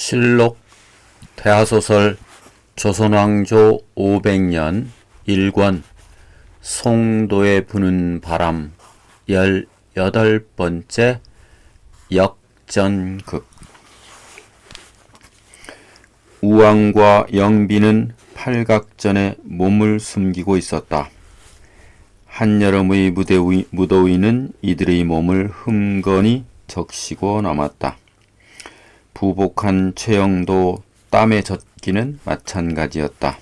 실록 대하소설 조선왕조 500년 1권 송도에 부는 바람 18번째 역전극. 우왕과 영비는 팔각전에 몸을 숨기고 있었다. 한여름의 무더위는 이들의 몸을 흠건히 적시고 남았다. 부복한 최영도 땀에 젖기는 마찬가지였다.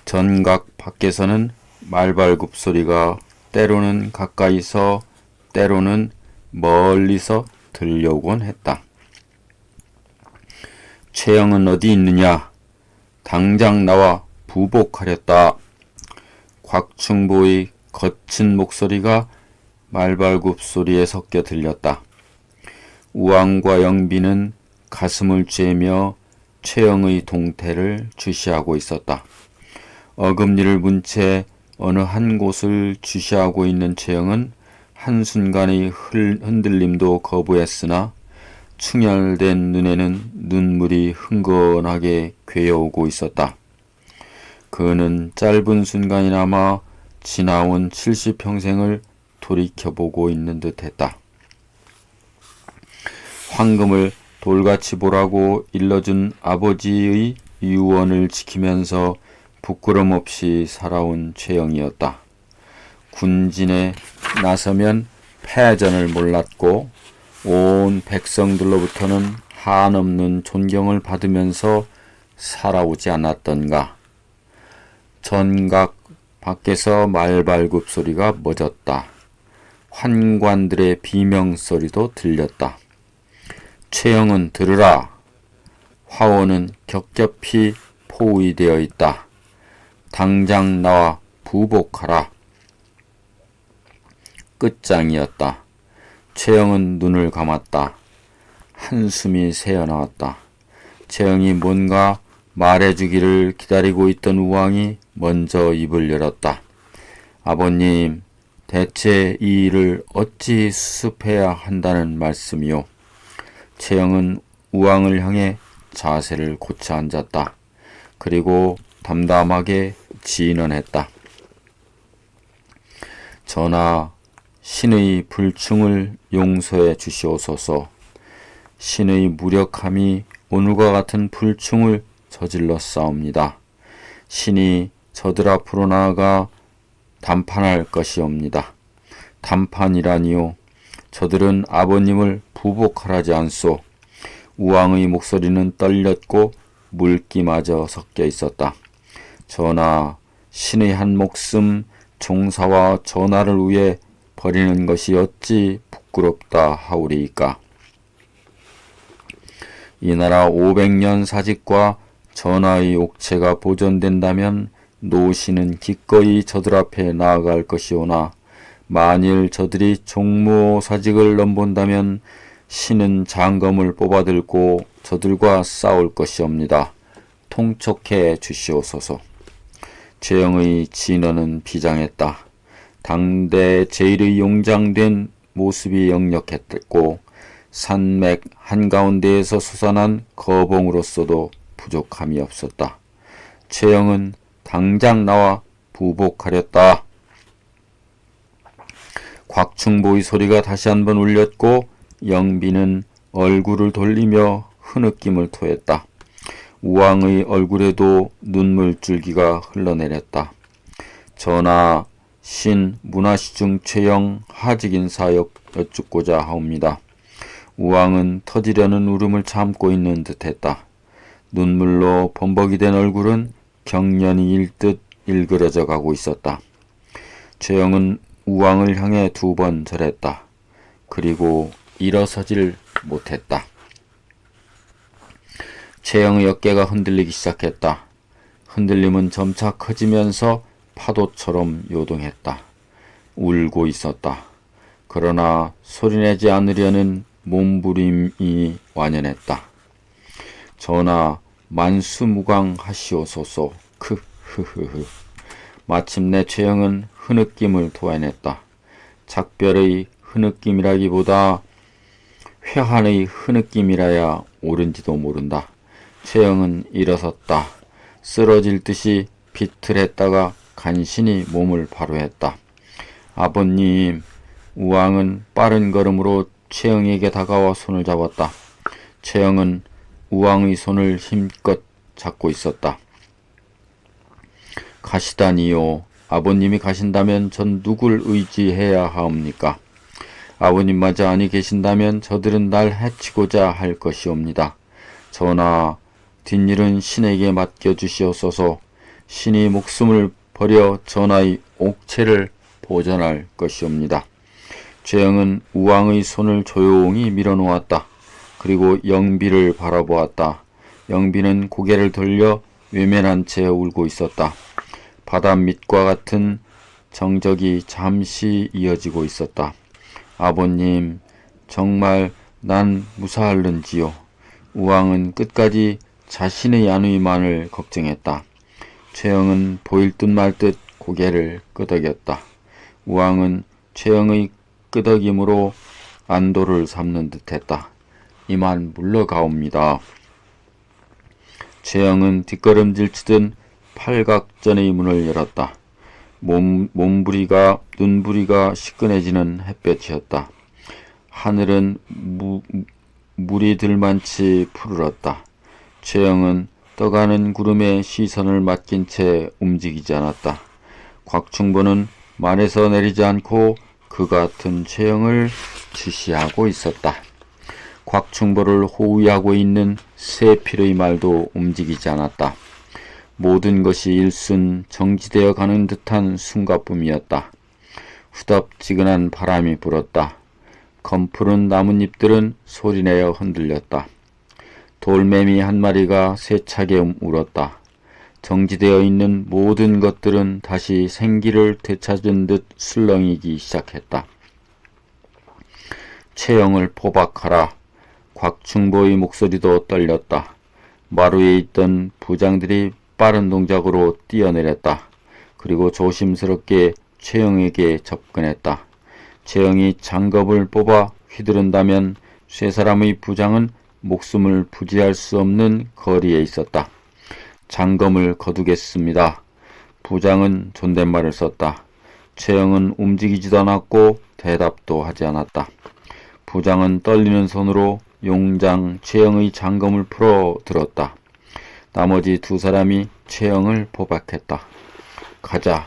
전각 밖에서는 말발굽 소리가 때로는 가까이서 때로는 멀리서 들려오곤 했다. 최영은 어디 있느냐? 당장 나와 부복하렸다. 곽충보의 거친 목소리가 말발굽 소리에 섞여 들렸다. 우왕과 영비는 가슴을 쬐며 최영의 동태를 주시하고 있었다. 어금니를 문 채 어느 한 곳을 주시하고 있는 최영은 한순간의 흔들림도 거부했으나 충혈된 눈에는 눈물이 흥건하게 괴어오고 있었다. 그는 짧은 순간이나마 지나온 70평생을 돌이켜보고 있는 듯했다. 황금을 돌같이 보라고 일러준 아버지의 유언을 지키면서 부끄럼 없이 살아온 최영이었다. 군진에 나서면 패전을 몰랐고 온 백성들로부터는 한없는 존경을 받으면서 살아오지 않았던가. 전각 밖에서 말발굽 소리가 멎었다. 환관들의 비명소리도 들렸다. 최영은 들으라. 화원은 겹겹이 포위되어 있다. 당장 나와 부복하라. 끝장이었다. 최영은 눈을 감았다. 한숨이 새어나왔다. 최영이 뭔가 말해주기를 기다리고 있던 우왕이 먼저 입을 열었다. 아버님, 대체 이 일을 어찌 수습해야 한다는 말씀이요? 최영은 우왕을 향해 자세를 고쳐 앉았다. 그리고 담담하게 진언했다. 전하, 신의 불충을 용서해 주시옵소서. 신의 무력함이 오늘과 같은 불충을 저질렀사옵니다. 신이 저들 앞으로 나아가 담판할 것이옵니다. 담판이라니요. 저들은 아버님을 부복하라지 않소. 우왕의 목소리는 떨렸고 물기마저 섞여 있었다. 전하, 신의 한 목숨 종사와 전하를 위해 버리는 것이 어찌 부끄럽다 하오리이까. 이 나라 500년 사직과 전하의 옥체가 보존된다면 노신은 기꺼이 저들 앞에 나아갈 것이오나 만일 저들이 종무사직을 넘본다면 신은 장검을 뽑아들고 저들과 싸울 것이옵니다. 통촉해 주시옵소서. 최영의 진언은 비장했다. 당대 제일의 용장된 모습이 역력했고 산맥 한가운데에서 솟아난 거봉으로서도 부족함이 없었다. 최영은 당장 나와 부복하렸다. 곽충보의 소리가 다시 한번 울렸고 영비는 얼굴을 돌리며 흐느낌을 토했다. 우왕의 얼굴에도 눈물줄기가 흘러내렸다. 전하, 신 문화시중 최영 하직인사역 여쭙고자 하옵니다. 우왕은 터지려는 울음을 참고 있는 듯했다. 눈물로 범벅이 된 얼굴은 경련이 일듯 일그러져 가고 있었다. 최영은 우왕을 향해 2번 절했다. 그리고 일어서질 못했다. 최영의 어깨가 흔들리기 시작했다. 흔들림은 점차 커지면서 파도처럼 요동했다. 울고 있었다. 그러나 소리내지 않으려는 몸부림이 완연했다. 전하, 만수무강하시오소서. 크흐흐흐. 마침내 최영은 흐느낌을 토해냈다. 작별의 흐느낌이라기보다 회한의 흐느낌이라야 옳은지도 모른다. 최영은 일어섰다. 쓰러질 듯이 비틀했다가 간신히 몸을 바로했다. 아버님, 우왕은 빠른 걸음으로 최영에게 다가와 손을 잡았다. 최영은 우왕의 손을 힘껏 잡고 있었다. 가시다니요. 아버님이 가신다면 전 누굴 의지해야 하옵니까? 아버님마저 아니 계신다면 저들은 날 해치고자 할 것이옵니다. 전하, 뒷일은 신에게 맡겨주시옵소서. 신이 목숨을 버려 전하의 옥체를 보전할 것이옵니다. 최영은 우왕의 손을 조용히 밀어놓았다. 그리고 영비를 바라보았다. 영비는 고개를 돌려 외면한 채 울고 있었다. 바닷밑과 같은 정적이 잠시 이어지고 있었다. 아버님, 정말 난 무사할는지요? 우왕은 끝까지 자신의 안위만을 걱정했다. 최영은 보일 듯 말 듯 고개를 끄덕였다. 우왕은 최영의 끄덕임으로 안도를 삼는 듯했다. 이만 물러가옵니다. 최영은 뒷걸음질 치듯 팔각전의 문을 열었다. 몸부리가 눈부리가 시큰해지는 햇볕이었다. 하늘은 물이 들만치 푸르렀다. 최영은 떠가는 구름에 시선을 맡긴 채 움직이지 않았다. 곽충보는 말에서 내리지 않고 그 같은 최영을 지시하고 있었다. 곽충보를 호위하고 있는 세필의 말도 움직이지 않았다. 모든 것이 일순 정지되어 가는 듯한 숨가쁨이었다. 후덥지근한 바람이 불었다. 검푸른 나뭇잎들은 소리내어 흔들렸다. 돌매미 한 마리가 세차게 울었다. 정지되어 있는 모든 것들은 다시 생기를 되찾은 듯 술렁이기 시작했다. 최영을 포박하라. 곽충보의 목소리도 떨렸다. 마루에 있던 부장들이 빠른 동작으로 뛰어내렸다. 그리고 조심스럽게 최영에게 접근했다. 최영이 장검을 뽑아 휘두른다면 세 사람의 부장은 목숨을 부지할 수 없는 거리에 있었다. 장검을 거두겠습니다. 부장은 존댓말을 썼다. 최영은 움직이지도 않았고 대답도 하지 않았다. 부장은 떨리는 손으로 용장 최영의 장검을 풀어 들었다. 나머지 두 사람이 최영을 포박했다. 가자.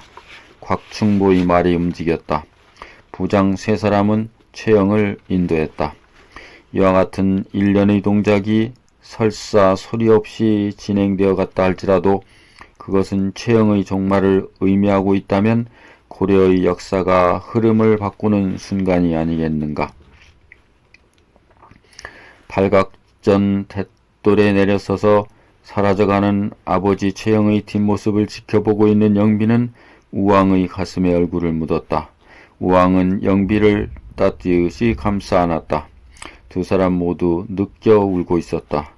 곽충보의 말이 움직였다. 부장 세 사람은 최영을 인도했다. 이와 같은 일련의 동작이 설사 소리 없이 진행되어 갔다 할지라도 그것은 최영의 종말을 의미하고 있다면 고려의 역사가 흐름을 바꾸는 순간이 아니겠는가. 팔각전 탯돌에 내려서서 사라져가는 아버지 최영의 뒷모습을 지켜보고 있는 영비는 우왕의 가슴에 얼굴을 묻었다. 우왕은 영비를 따뜻이 감싸 안았다. 두 사람 모두 느껴 울고 있었다.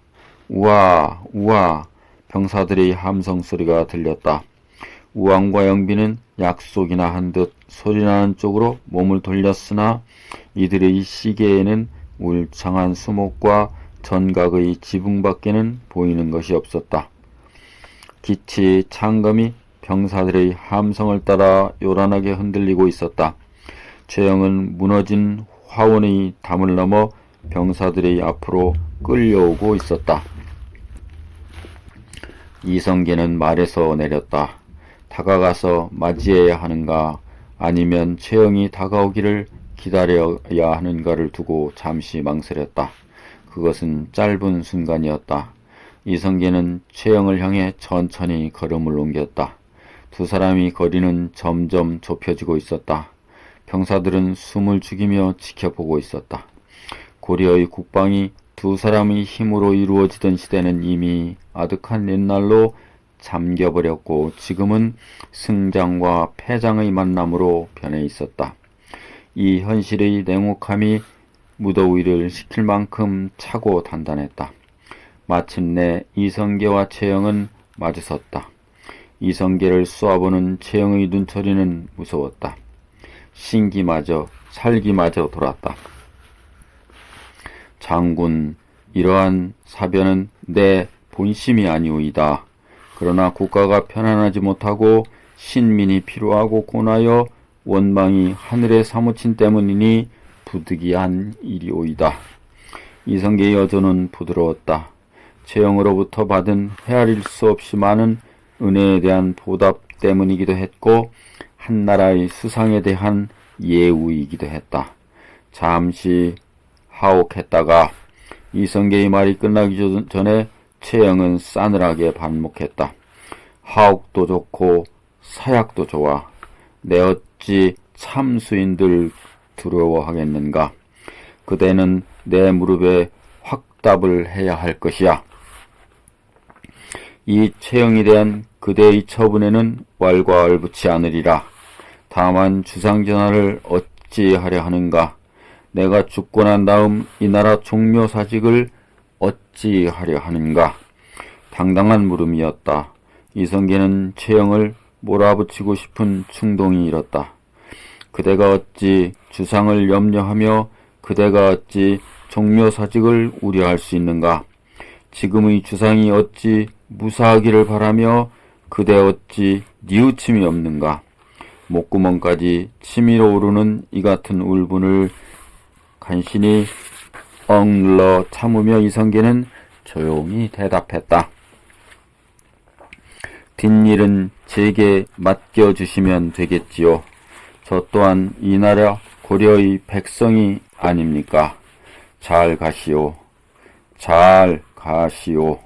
우와, 우와, 병사들의 함성 소리가 들렸다. 우왕과 영비는 약속이나 한 듯 소리나는 쪽으로 몸을 돌렸으나 이들의 시계에는 울창한 수목과 전각의 지붕밖에는 보이는 것이 없었다. 기치 창검이 병사들의 함성을 따라 요란하게 흔들리고 있었다. 최영은 무너진 화원의 담을 넘어 병사들의 앞으로 끌려오고 있었다. 이성계는 말에서 내렸다. 다가가서 맞이해야 하는가 아니면 최영이 다가오기를 기다려야 하는가를 두고 잠시 망설였다. 그것은 짧은 순간이었다. 이성계는 최영을 향해 천천히 걸음을 옮겼다. 두 사람이 거리는 점점 좁혀지고 있었다. 병사들은 숨을 죽이며 지켜보고 있었다. 고려의 국방이 두 사람의 힘으로 이루어지던 시대는 이미 아득한 옛날로 잠겨버렸고 지금은 승장과 패장의 만남으로 변해 있었다. 이 현실의 냉혹함이 무더위를 식힐 만큼 차고 단단했다. 마침내 이성계와 최영은 마주섰다. 이성계를 쏘아보는 최영의 눈초리는 무서웠다. 신기마저 살기마저 돌았다. 장군, 이러한 사변은 내 본심이 아니오이다. 그러나 국가가 편안하지 못하고 신민이 피로하고 고나여 원망이 하늘에 사무친 때문이니 부득이한 일이오이다. 이성계의 여조는 부드러웠다. 최영으로부터 받은 헤아릴 수 없이 많은 은혜에 대한 보답 때문이기도 했고 한나라의 수상에 대한 예우이기도 했다. 잠시 하옥했다가 이성계의 말이 끝나기 전에 최영은 싸늘하게 반목했다. 하옥도 좋고 사약도 좋아. 내 어찌 참수인들 두려워하겠는가. 그대는 내 무릎에 확답을 해야 할 것이야. 이 최영에 대한 그대의 처분에는 왈가왈부치 않으리라. 다만 주상전하를 어찌하려 하는가. 내가 죽고 난 다음 이 나라 종묘사직을 어찌하려 하는가. 당당한 물음이었다. 이성계는 최영을 몰아붙이고 싶은 충동이 일었다. 그대가 어찌 주상을 염려하며 그대가 어찌 종묘사직을 우려할 수 있는가. 지금의 주상이 어찌 무사하기를 바라며 그대 어찌 뉘우침이 없는가. 목구멍까지 치밀어 오르는 이 같은 울분을 간신히 억눌러 참으며 이성계는 조용히 대답했다. 뒷일은 제게 맡겨주시면 되겠지요. 저 또한 이 나라 고려의 백성이 아닙니까? 잘 가시오. 잘 가시오.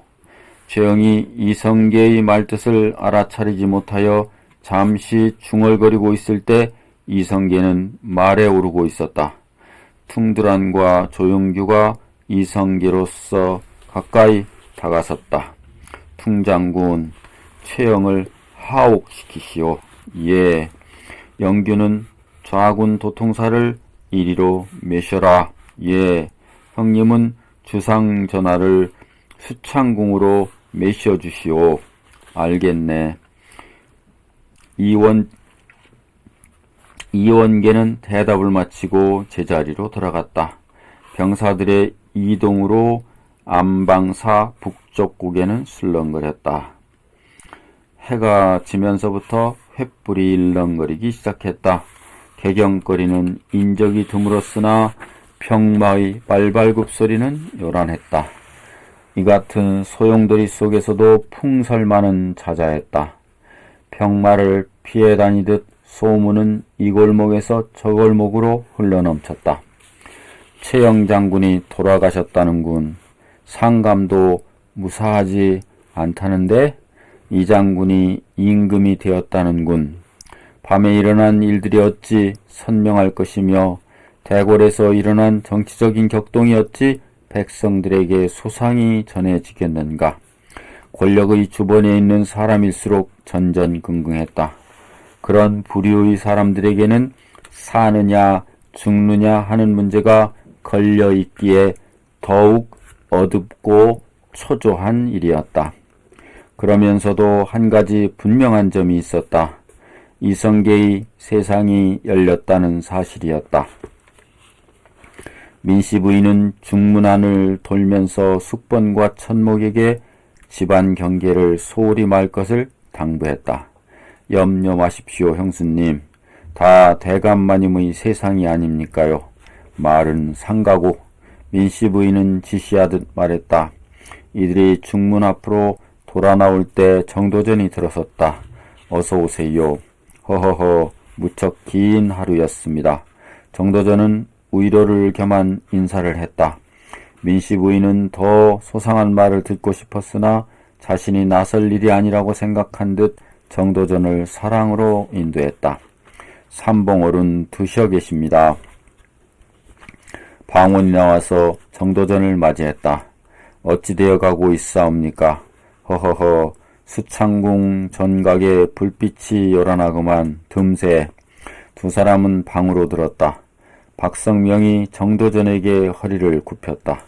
최영이 이성계의 말뜻을 알아차리지 못하여 잠시 중얼거리고 있을 때 이성계는 말에 오르고 있었다. 퉁두란과 조용규가 이성계로서 가까이 다가섰다. 퉁장군, 최영을 하옥시키시오. 예. 영규는 좌군 도통사를 이리로 메셔라. 예. 형님은 주상전하를 수창궁으로 메셔주시오. 알겠네. 이원계는 대답을 마치고 제자리로 돌아갔다. 병사들의 이동으로 안방사 북쪽국에는 술렁거렸다. 해가 지면서부터 횃불이 일렁거리기 시작했다. 개경거리는 인적이 드물었으나 병마의 빨발굽 소리는 요란했다. 이 같은 소용돌이 속에서도 풍설만은 자자했다. 병마를 피해 다니듯 소문은 이 골목에서 저 골목으로 흘러넘쳤다. 최영 장군이 돌아가셨다는군. 상감도 무사하지 않다는데 이 장군이 임금이 되었다는군. 밤에 일어난 일들이 어찌 선명할 것이며 대궐에서 일어난 정치적인 격동이 어찌 백성들에게 소상히 전해지겠는가. 권력의 주변에 있는 사람일수록 전전긍긍했다. 그런 부류의 사람들에게는 사느냐 죽느냐 하는 문제가 걸려있기에 더욱 어둡고 초조한 일이었다. 그러면서도 한 가지 분명한 점이 있었다. 이성계의 세상이 열렸다는 사실이었다. 민씨 부인은 중문안을 돌면서 숙번과 천목에게 집안 경계를 소홀히 말 것을 당부했다. 염려 마십시오, 형수님. 다 대감마님의 세상이 아닙니까요. 말은 상가고. 민씨 부인은 지시하듯 말했다. 이들이 중문 앞으로 돌아 나올 때 정도전이 들어섰다. 어서 오세요. 허허허, 무척 긴 하루였습니다. 정도전은 위로를 겸한 인사를 했다. 민씨 부인은 더 소상한 말을 듣고 싶었으나 자신이 나설 일이 아니라고 생각한 듯 정도전을 사랑으로 인도했다. 삼봉어른 드셔 계십니다. 방언이 나와서 정도전을 맞이했다. 어찌 되어 가고 있사옵니까? 허허허, 수창궁 전각에 불빛이 요란하구만. 듬새. 두 사람은 방으로 들었다. 박성명이 정도전에게 허리를 굽혔다.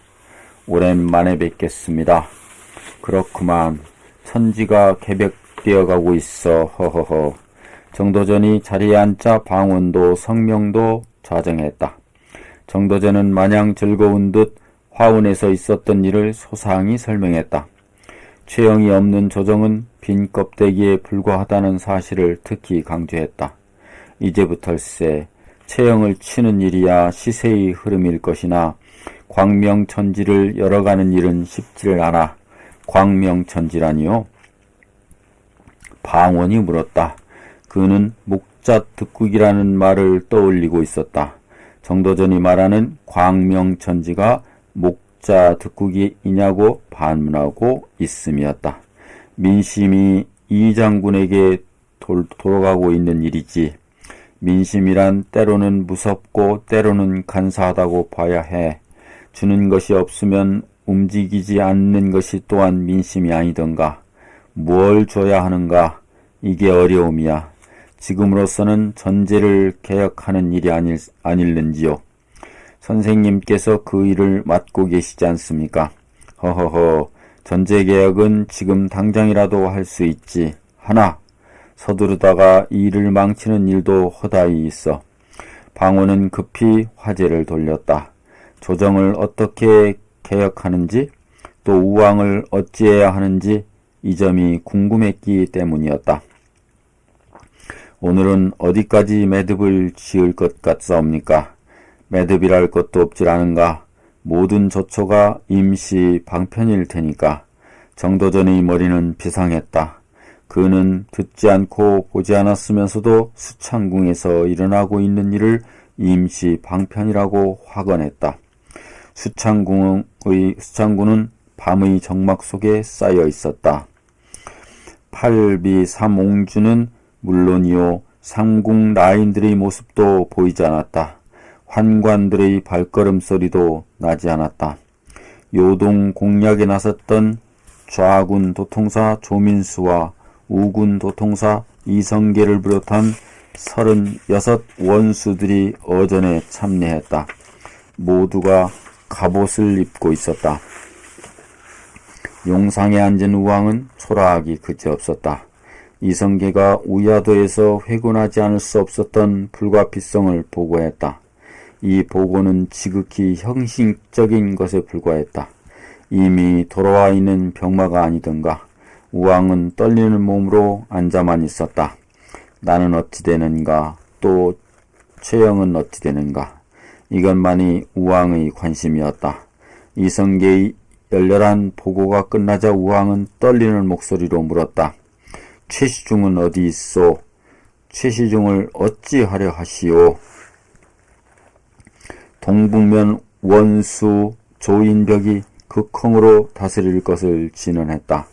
오랜만에 뵙겠습니다. 그렇구만. 천지가 개벽되어 가고 있어. 허허허. 정도전이 자리에 앉자 방원도 성명도 좌정했다. 정도전은 마냥 즐거운 듯 화운에서 있었던 일을 소상히 설명했다. 최영이 없는 조정은 빈 껍데기에 불과하다는 사실을 특히 강조했다. 이제부터일세 최영을 치는 일이야 시세의 흐름일 것이나 광명천지를 열어가는 일은 쉽지를 않아. 광명천지라니요? 방원이 물었다. 그는 목자득국이라는 말을 떠올리고 있었다. 정도전이 말하는 광명천지가 목자득국이냐고 반문하고 있음이었다. 민심이 이 장군에게 돌아가고 있는 일이지. 민심이란 때로는 무섭고 때로는 간사하다고 봐야 해. 주는 것이 없으면 움직이지 않는 것이 또한 민심이 아니던가. 뭘 줘야 하는가? 이게 어려움이야. 지금으로서는 전제를 개혁하는 일이 아닐는지요. 선생님께서 그 일을 맡고 계시지 않습니까? 허허허, 전제개혁은 지금 당장이라도 할 수 있지. 하나, 서두르다가 이 일을 망치는 일도 허다히 있어. 방호는 급히 화제를 돌렸다. 조정을 어떻게 개혁하는지, 또 우왕을 어찌해야 하는지 이 점이 궁금했기 때문이었다. 오늘은 어디까지 매듭을 지을 것 같사옵니까? 매듭이랄 것도 없질 않은가? 모든 조처가 임시 방편일 테니까. 정도전의 머리는 비상했다. 그는 듣지 않고 보지 않았으면서도 수창궁에서 일어나고 있는 일을 임시 방편이라고 확언했다. 수창군은 밤의 정막 속에 쌓여 있었다. 팔비삼옹주는 물론이요, 상궁 라인들의 모습도 보이지 않았다. 환관들의 발걸음 소리도 나지 않았다. 요동 공략에 나섰던 좌군 도통사 조민수와 우군 도통사 이성계를 비롯한 36 원수들이 어전에 참례했다. 모두가 갑옷을 입고 있었다. 용상에 앉은 우왕은 초라하기 그지없었다. 이성계가 우야도에서 회군하지 않을 수 없었던 불가피성을 보고했다. 이 보고는 지극히 형식적인 것에 불과했다. 이미 돌아와 있는 병마가 아니던가. 우왕은 떨리는 몸으로 앉아만 있었다. 나는 어찌 되는가, 또 최영은 어찌 되는가. 이것만이 우왕의 관심이었다. 이성계의 열렬한 보고가 끝나자 우왕은 떨리는 목소리로 물었다. 최시중은 어디 있소? 최시중을 어찌하려 하시오? 동북면 원수 조인벽이 극형으로 다스릴 것을 진언했다.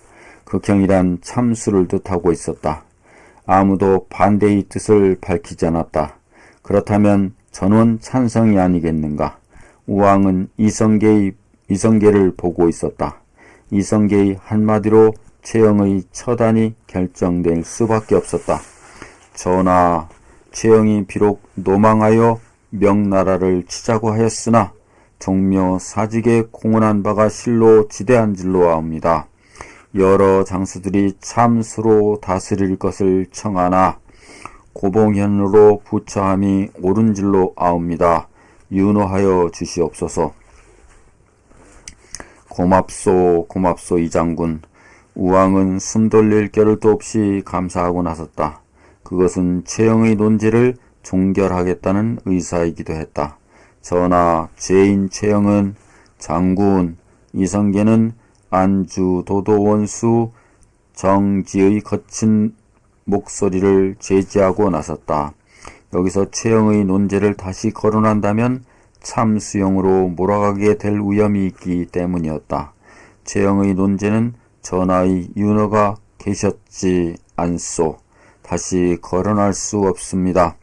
극형이란 참수를 뜻하고 있었다. 아무도 반대의 뜻을 밝히지 않았다. 그렇다면 전원 찬성이 아니겠는가? 우왕은 이성계를 보고 있었다. 이성계의 한마디로 최영의 처단이 결정될 수밖에 없었다. 전하, 최영이 비록 노망하여 명나라를 치자고 하였으나 종묘 사직에 공언한 바가 실로 지대한 줄로 아옵니다. 여러 장수들이 참수로 다스릴 것을 청하나 고봉현으로 부처함이 옳은 줄로 아옵니다. 윤호하여 주시옵소서. 고맙소 이 장군. 우왕은 숨 돌릴 겨를도 없이 감사하고 나섰다. 그것은 최영의 논지를 종결하겠다는 의사이기도 했다. 전하, 죄인 최영은 장군, 이성계는 안주 도도원수 정지의 거친 목소리를 제지하고 나섰다. 여기서 최영의 논제를 다시 거론한다면 참수형으로 몰아가게 될 위험이 있기 때문이었다. 최영의 논제는 전하의 윤허가 계셨지 않소. 다시 거론할 수 없습니다.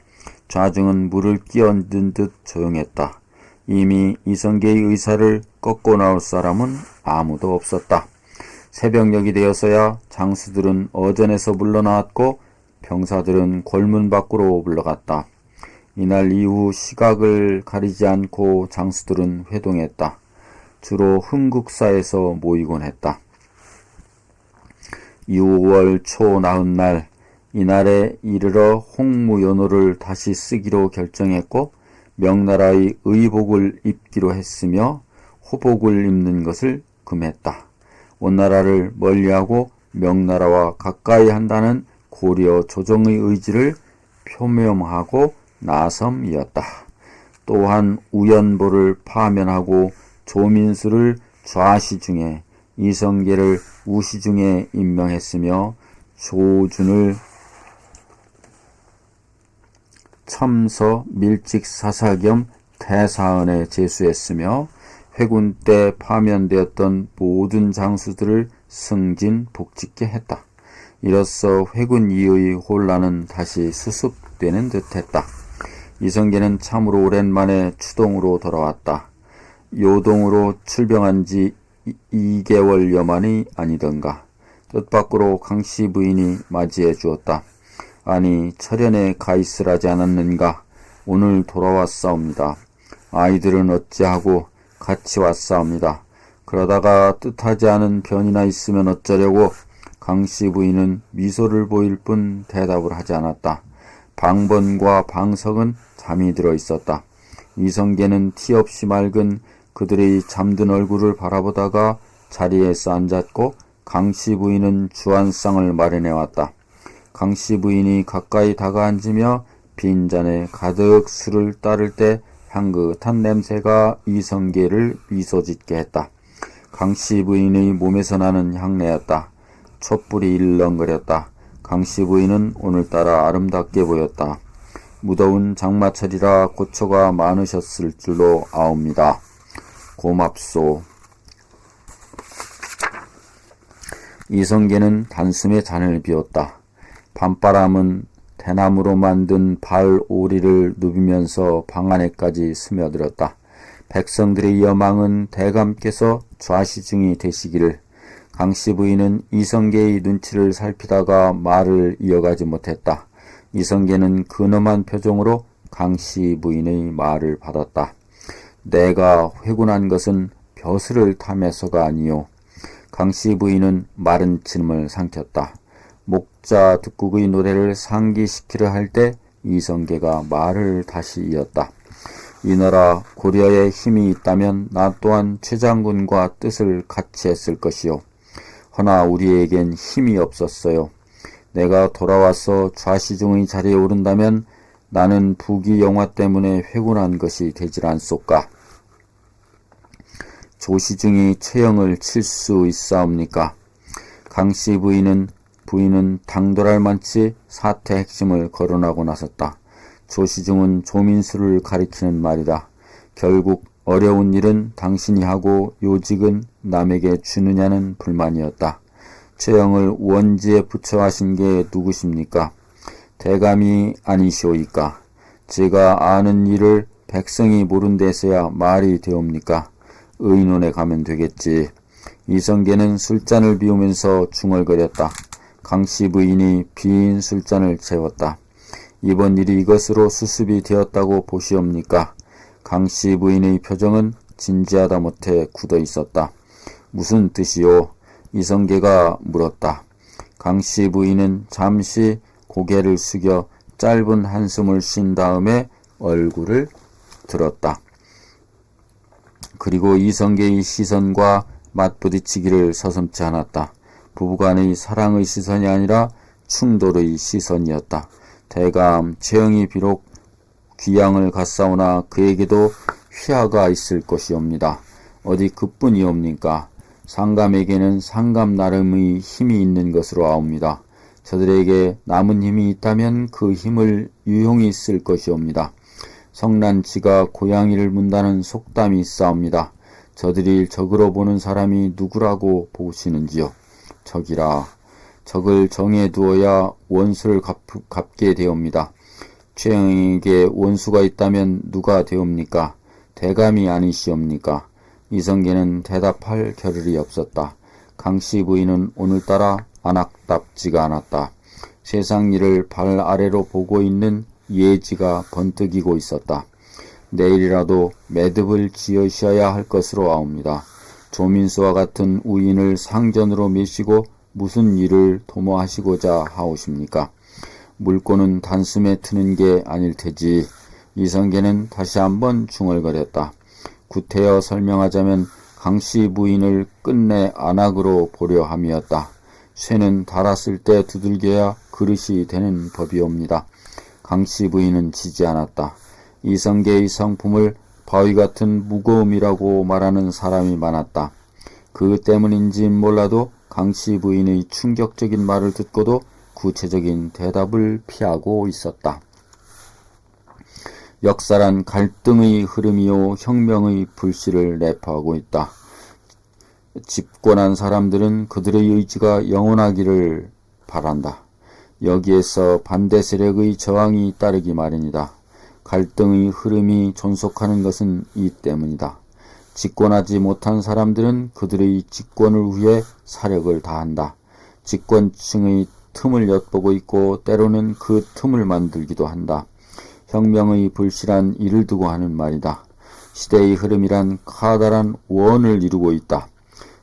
좌중은 물을 끼얹은 듯 조용했다. 이미 이성계의 의사를 꺾고 나올 사람은 아무도 없었다. 새벽녘이 되어서야 장수들은 어전에서 물러나왔고 병사들은 골문 밖으로 물러갔다. 이날 이후 시각을 가리지 않고 장수들은 회동했다. 주로 흥국사에서 모이곤 했다. 6월 초 나흔날, 이날에 이르러 홍무연호를 다시 쓰기로 결정했고 명나라의 의복을 입기로 했으며 호복을 입는 것을 금했다. 원나라를 멀리하고 명나라와 가까이 한다는 고려 조정의 의지를 표명하고 나섬이었다. 또한 우연보를 파면하고 조민수를 좌시중에, 이성계를 우시중에 임명했으며 조준을 첨서 밀직사사 겸 태사은에 제수했으며 회군 때 파면되었던 모든 장수들을 승진 복직케 했다. 이로써 회군 이의 혼란은 다시 수습되는 듯했다. 이성계는 참으로 오랜만에 추동으로 돌아왔다. 요동으로 출병한 지 2개월여 만이 아니던가. 뜻밖으로 강씨 부인이 맞이해 주었다. 아니, 철연에 가 있으라지 않았는가? 오늘 돌아왔사옵니다. 아이들은 어찌하고 같이 왔사옵니다. 그러다가 뜻하지 않은 변이나 있으면 어쩌려고? 강씨 부인은 미소를 보일 뿐 대답을 하지 않았다. 방번과 방석은 잠이 들어 있었다. 이성계는 티없이 맑은 그들의 잠든 얼굴을 바라보다가 자리에서 앉았고 강씨 부인은 주안상을 마련해 왔다. 강씨 부인이 가까이 다가앉으며 빈잔에 가득 술을 따를 때 향긋한 냄새가 이성계를 미소짓게 했다. 강씨 부인의 몸에서 나는 향내였다. 촛불이 일렁거렸다. 강씨 부인은 오늘따라 아름답게 보였다. 무더운 장마철이라 고초가 많으셨을 줄로 아옵니다. 고맙소. 이성계는 단숨에 잔을 비웠다. 밤바람은 대나무로 만든 발 오리를 누비면서 방 안에까지 스며들었다. 백성들의 여망은 대감께서 좌시중이 되시기를. 강씨 부인은 이성계의 눈치를 살피다가 말을 이어가지 못했다. 이성계는 근엄한 표정으로 강씨 부인의 말을 받았다. 내가 회군한 것은 벼슬을 탐해서가 아니요. 강씨 부인은 마른 침을 삼켰다. 목자 득국의 노래를 상기시키려 할 때 이성계가 말을 다시 이었다. 이나라 고려에 힘이 있다면 나 또한 최장군과 뜻을 같이 했을 것이요. 허나 우리에겐 힘이 없었어요. 내가 돌아와서 좌시중의 자리에 오른다면 나는 부귀 영화 때문에 회군한 것이 되질 않소까. 조시중이 최영을 칠 수 있사옵니까? 강씨 부인은 당돌할 만치 사태 핵심을 거론하고 나섰다. 조시중은 조민수를 가리키는 말이다. 결국 어려운 일은 당신이 하고 요직은 남에게 주느냐는 불만이었다. 최영을 원지에 부처하신 게 누구십니까? 대감이 아니시오이까? 제가 아는 일을 백성이 모른 데서야 말이 되옵니까? 의논에 가면 되겠지. 이성계는 술잔을 비우면서 중얼거렸다. 강씨 부인이 빈 술잔을 채웠다. 이번 일이 이것으로 수습이 되었다고 보시옵니까? 강씨 부인의 표정은 진지하다 못해 굳어 있었다. 무슨 뜻이요? 이성계가 물었다. 강씨 부인은 잠시 고개를 숙여 짧은 한숨을 쉰 다음에 얼굴을 들었다. 그리고 이성계의 시선과 맞부딪히기를 서슴지 않았다. 부부간의 사랑의 시선이 아니라 충돌의 시선이었다. 대감 최영이 비록 귀양을 갔사오나 그에게도 휘하가 있을 것이옵니다. 어디 그뿐이옵니까? 상감에게는 상감 나름의 힘이 있는 것으로 아옵니다. 저들에게 남은 힘이 있다면 그 힘을 유용히 쓸 것이옵니다. 성난치가 고양이를 문다는 속담이 있사옵니다. 저들이 적으로 보는 사람이 누구라고 보시는지요? 적이라. 적을 정해두어야 원수를 갚게 되옵니다. 최영에게 원수가 있다면 누가 되옵니까? 대감이 아니시옵니까? 이성계는 대답할 겨를이 없었다. 강씨 부인은 오늘따라 안악답지가 않았다. 세상 일을 발 아래로 보고 있는 예지가 번뜩이고 있었다. 내일이라도 매듭을 지으셔야 할 것으로 아옵니다. 조민수와 같은 우인을 상전으로 메시고 무슨 일을 도모하시고자 하오십니까? 물꼬는 단숨에 트는 게 아닐 테지. 이성계는 다시 한번 중얼거렸다. 구태여 설명하자면 강씨 부인을 끝내 안악으로 보려 함이었다. 쇠는 닳았을 때 두들겨야 그릇이 되는 법이옵니다. 강씨 부인은 지지 않았다. 이성계의 성품을 바위 같은 무거움이라고 말하는 사람이 많았다. 그 때문인지 몰라도 강씨 부인의 충격적인 말을 듣고도 구체적인 대답을 피하고 있었다. 역사란 갈등의 흐름이요 혁명의 불씨를 내포하고 있다. 집권한 사람들은 그들의 의지가 영원하기를 바란다. 여기에서 반대 세력의 저항이 따르기 마련이다. 갈등의 흐름이 존속하는 것은 이 때문이다. 집권하지 못한 사람들은 그들의 집권을 위해 사력을 다한다. 집권층의 틈을 엿보고 있고 때로는 그 틈을 만들기도 한다. 혁명의 불씨란 이를 두고 하는 말이다. 시대의 흐름이란 커다란 원을 이루고 있다.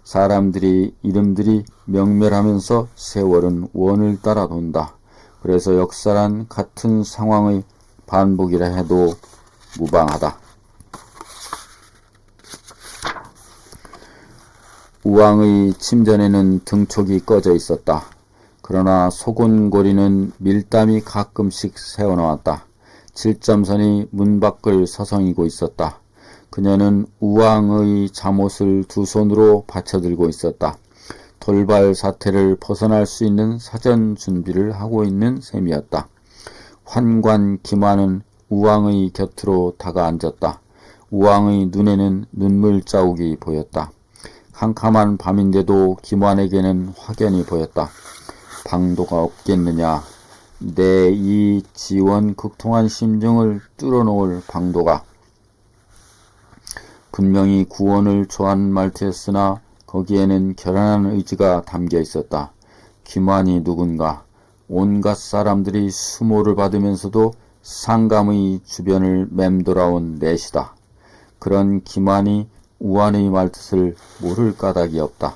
사람들이 이름들이 명멸하면서 세월은 원을 따라 돈다. 그래서 역사란 같은 상황의 반복이라 해도 무방하다. 우왕의 침전에는 등촉이 꺼져 있었다. 그러나 소곤고리는 밀담이 가끔씩 새어나왔다. 7점선이 문 밖을 서성이고 있었다. 그녀는 우왕의 잠옷을 두 손으로 받쳐들고 있었다. 돌발 사태를 벗어날 수 있는 사전 준비를 하고 있는 셈이었다. 환관 김환은 우왕의 곁으로 다가앉았다. 우왕의 눈에는 눈물 자국이 보였다. 캄캄한 밤인데도 김환에게는 확연히 보였다. 방도가 없겠느냐. 내 이 지원극통한 심정을 뚫어놓을 방도가. 분명히 구원을 초한 말투였으나 거기에는 결연한 의지가 담겨 있었다. 김환이 누군가. 온갖 사람들이 수모를 받으면서도 상감의 주변을 맴돌아온 넷이다. 그런 김환이 우환의 말뜻을 모를 까닭이 없다.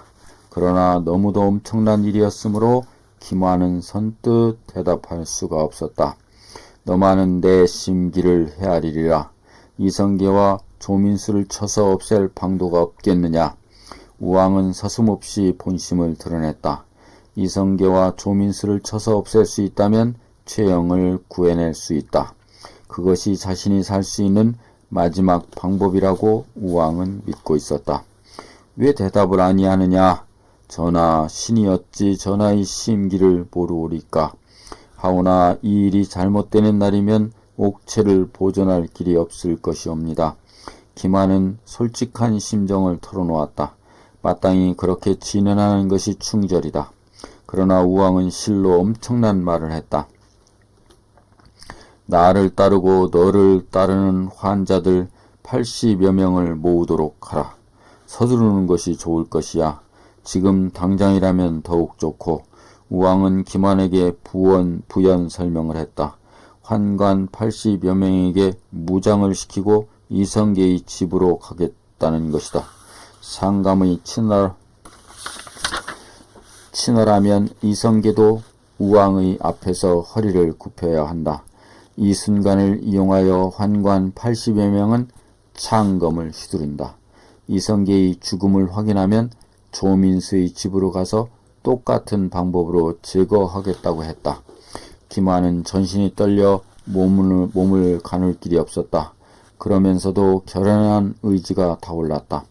그러나 너무도 엄청난 일이었으므로 김환은 선뜻 대답할 수가 없었다. 너만은 내 심기를 헤아리리라. 이성계와 조민수를 쳐서 없앨 방도가 없겠느냐. 우왕은 서슴없이 본심을 드러냈다. 이성계와 조민수를 쳐서 없앨 수 있다면 최영을 구해낼 수 있다. 그것이 자신이 살 수 있는 마지막 방법이라고 우왕은 믿고 있었다. 왜 대답을 아니하느냐. 전하, 신이 어찌 전하의 심기를 모르오리까. 하오나 이 일이 잘못되는 날이면 옥체를 보존할 길이 없을 것이옵니다. 김환은 솔직한 심정을 털어놓았다. 마땅히 그렇게 진언하는 것이 충절이다. 그러나 우왕은 실로 엄청난 말을 했다. 나를 따르고 너를 따르는 환자들 80여 명을 모으도록 하라. 서두르는 것이 좋을 것이야. 지금 당장이라면 더욱 좋고. 우왕은 김환에게 부연 설명을 했다. 환관 80여 명에게 무장을 시키고 이성계의 집으로 가겠다는 것이다. 상감의 친월하면 이성계도 우왕의 앞에서 허리를 굽혀야 한다. 이 순간을 이용하여 환관 80여 명은 창검을 휘두른다. 이성계의 죽음을 확인하면 조민수의 집으로 가서 똑같은 방법으로 제거하겠다고 했다. 김환은 전신이 떨려 몸을 가눌 길이 없었다. 그러면서도 결연한 의지가 타올랐다.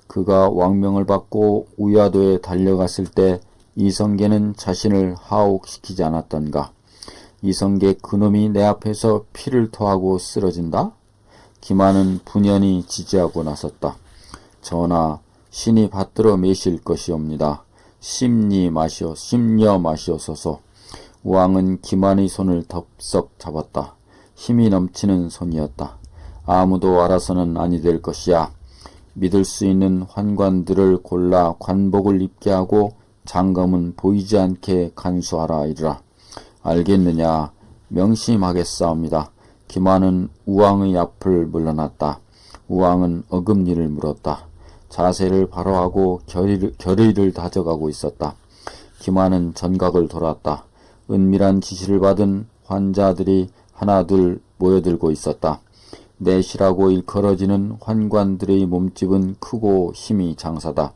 그가 왕명을 받고 우야도에 달려갔을 때 이성계는 자신을 하옥시키지 않았던가. 이성계 그놈이 내 앞에서 피를 토하고 쓰러진다? 김환은 분연히 지지하고 나섰다. 전하, 신이 받들어 매실 것이옵니다. 심려 마시옵소서. 우왕은 김환의 손을 덥석 잡았다. 힘이 넘치는 손이었다. 아무도 알아서는 아니 될 것이야. 믿을 수 있는 환관들을 골라 관복을 입게 하고 장검은 보이지 않게 간수하라 이르라. 알겠느냐. 명심하겠사옵니다. 김환은 우왕의 앞을 물러났다. 우왕은 어금니를 물었다. 자세를 바로 하고 결의를 다져가고 있었다. 김환은 전각을 돌았다. 은밀한 지시를 받은 환자들이 하나둘 모여들고 있었다. 넷이라고 일컬어지는 환관들의 몸집은 크고 힘이 장사다.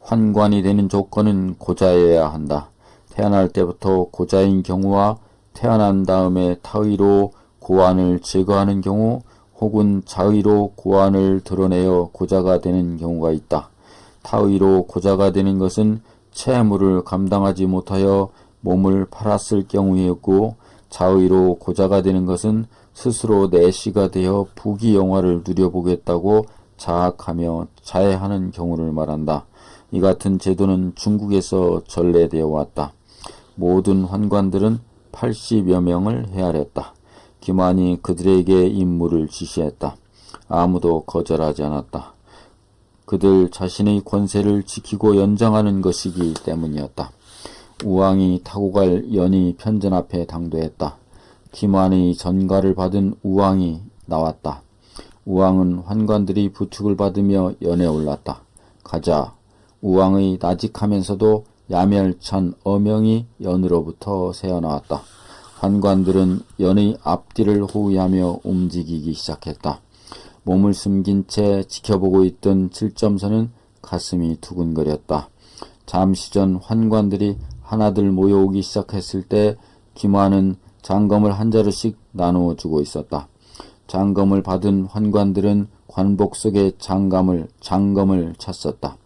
환관이 되는 조건은 고자여야 한다. 태어날 때부터 고자인 경우와 태어난 다음에 타의로 고환을 제거하는 경우 혹은 자의로 고환을 드러내어 고자가 되는 경우가 있다. 타의로 고자가 되는 것은 채무를 감당하지 못하여 몸을 팔았을 경우였고, 자의로 고자가 되는 것은 스스로 내시가 되어 부귀영화를 누려보겠다고 자학하며 자해하는 경우를 말한다. 이 같은 제도는 중국에서 전래되어 왔다. 모든 환관들은 80여 명을 헤아렸다. 기만이 그들에게 임무를 지시했다. 아무도 거절하지 않았다. 그들 자신의 권세를 지키고 연장하는 것이기 때문이었다. 우왕이 타고 갈 연이 편전 앞에 당도했다. 기만의 전가를 받은 우왕이 나왔다. 우왕은 환관들이 부축을 받으며 연에 올랐다. 가자. 우왕의 나직하면서도 야멸찬 어명이 연으로부터 새어나왔다. 환관들은 연의 앞뒤를 호위하며 움직이기 시작했다. 몸을 숨긴 채 지켜보고 있던 칠점선은 가슴이 두근거렸다. 잠시 전 환관들이 하나둘 모여오기 시작했을 때 기만은 장검을 한 자루씩 나누어 주고 있었다. 장검을 받은 환관들은 관복 속에 장검을 찼었다.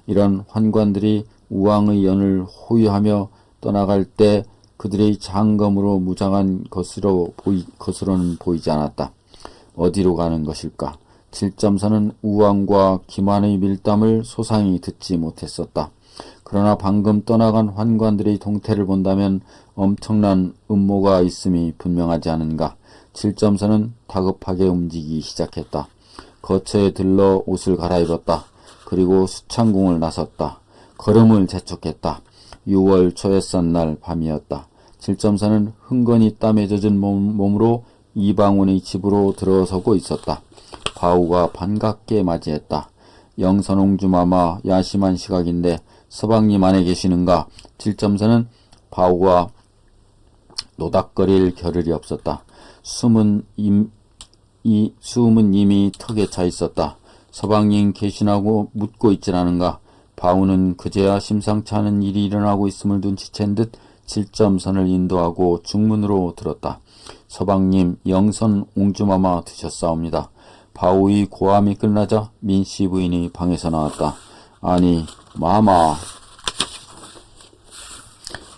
이런 환관들이 우왕의 연을 호위하며 떠나갈 때 그들의 장검으로 무장한 것으로는 보이지 않았다. 어디로 가는 것일까? 칠점선은 우왕과 기만의 밀담을 소상히 듣지 못했었다. 그러나 방금 떠나간 환관들의 동태를 본다면 엄청난 음모가 있음이 분명하지 않은가. 칠점선은 다급하게 움직이기 시작했다. 거처에 들러 옷을 갈아입었다. 그리고 수창궁을 나섰다. 걸음을 재촉했다. 6월 초에싼 밤이었다. 칠점선은 흥건히 땀에 젖은 몸으로 이방원의 집으로 들어서고 있었다. 바우가 반갑게 맞이했다. 영선옹주마마 야심한 시각인데 서방님 안에 계시는가? 칠점선은 바우가 노닥거릴 겨를이 없었다. 숨은 이미 턱에 차 있었다. 서방님 계시나고 묻고 있질 않은가? 바우는 그제야 심상치 않은 일이 일어나고 있음을 눈치챈 듯 칠점선을 인도하고 중문으로 들었다. 서방님, 영선 옹주마마 드셨사옵니다. 바우의 고함이 끝나자 민씨 부인이 방에서 나왔다. 아니, 마마.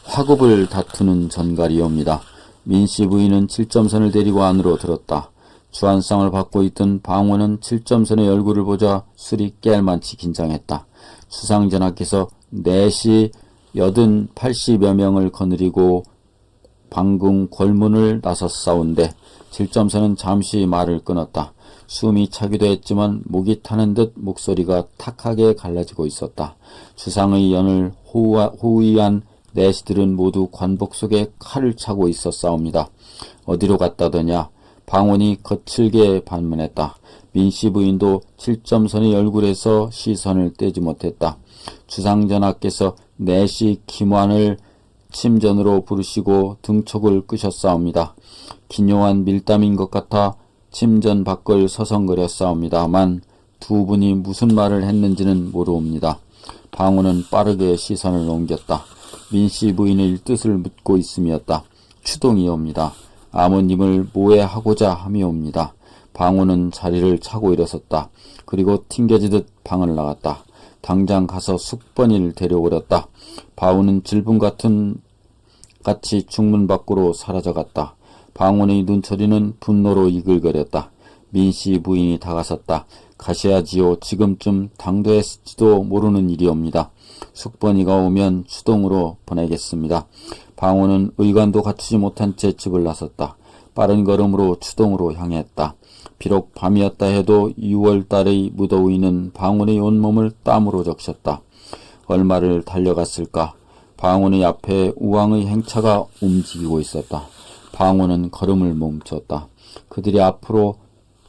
화급을 다투는 전갈이옵니다. 민씨 부인은 칠점선을 데리고 안으로 들었다. 주안상을 받고 있던 방원은 칠점선의 얼굴을 보자 술이 깰만치 긴장했다. 수상전하께서 4시 80여 명을 거느리고 방궁 골문을 나섰사온데 칠점선은 잠시 말을 끊었다. 숨이 차기도 했지만 목이 타는 듯 목소리가 탁하게 갈라지고 있었다. 주상의 연을 호위한 내시들은 모두 관복 속에 칼을 차고 있었사옵니다. 어디로 갔다더냐? 방원이 거칠게 반문했다. 민씨 부인도 칠점선의 얼굴에서 시선을 떼지 못했다. 주상전하께서 내시 김환을 침전으로 부르시고 등촉을 끄셨사옵니다. 기묘한 밀담인 것 같아 침전 밖을 서성거렸사옵니다만 두 분이 무슨 말을 했는지는 모르옵니다. 방원은 빠르게 시선을 옮겼다. 민씨 부인의 뜻을 묻고 있음이었다. 추동이옵니다. 아버님을 모해하고자 함이옵니다. 방원은 자리를 차고 일어섰다. 그리고 튕겨지듯 방을 나갔다. 당장 가서 숙번이를 데려오렸다. 바우는 질분 같이 중문 밖으로 사라져갔다. 방원의 눈초리는 분노로 이글거렸다. 민씨 부인이 다가섰다. 가셔야지요. 지금쯤 당도했을지도 모르는 일이옵니다. 숙번이가 오면 추동으로 보내겠습니다. 방원은 의관도 갖추지 못한 채 집을 나섰다. 빠른 걸음으로 추동으로 향했다. 비록 밤이었다 해도 6월달의 무더위는 방원의 온몸을 땀으로 적셨다. 얼마를 달려갔을까? 방원의 앞에 우왕의 행차가 움직이고 있었다. 방원은 걸음을 멈췄다. 그들이 앞으로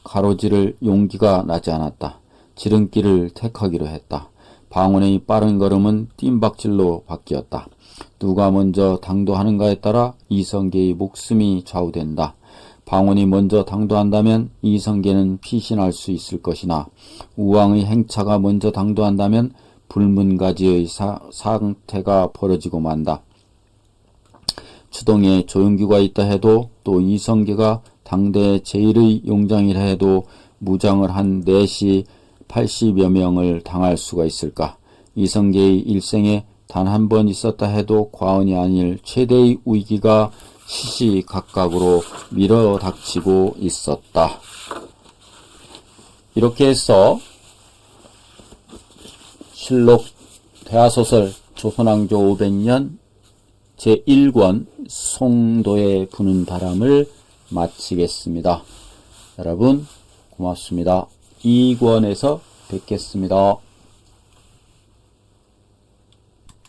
가로지를 용기가 나지 않았다. 지름길을 택하기로 했다. 방원의 빠른 걸음은 뜀박질로 바뀌었다. 누가 먼저 당도하는가에 따라 이성계의 목숨이 좌우된다. 방언이 먼저 당도한다면 이성계는 피신할 수 있을 것이나 우왕의 행차가 먼저 당도한다면 불문가지의 상태가 벌어지고 만다. 추동에 조용규가 있다 해도 또 이성계가 당대 제1의 용장이라 해도 무장을 한 넷이 80여 명을 당할 수가 있을까? 이성계의 일생에 단 한 번 있었다 해도 과언이 아닐 최대의 위기가 시시각각으로 밀어닥치고 있었다. 이렇게 해서 실록 대하소설 조선왕조 500년 제1권 송도에 부는 바람을 마치겠습니다. 여러분 고맙습니다. 2권에서 뵙겠습니다.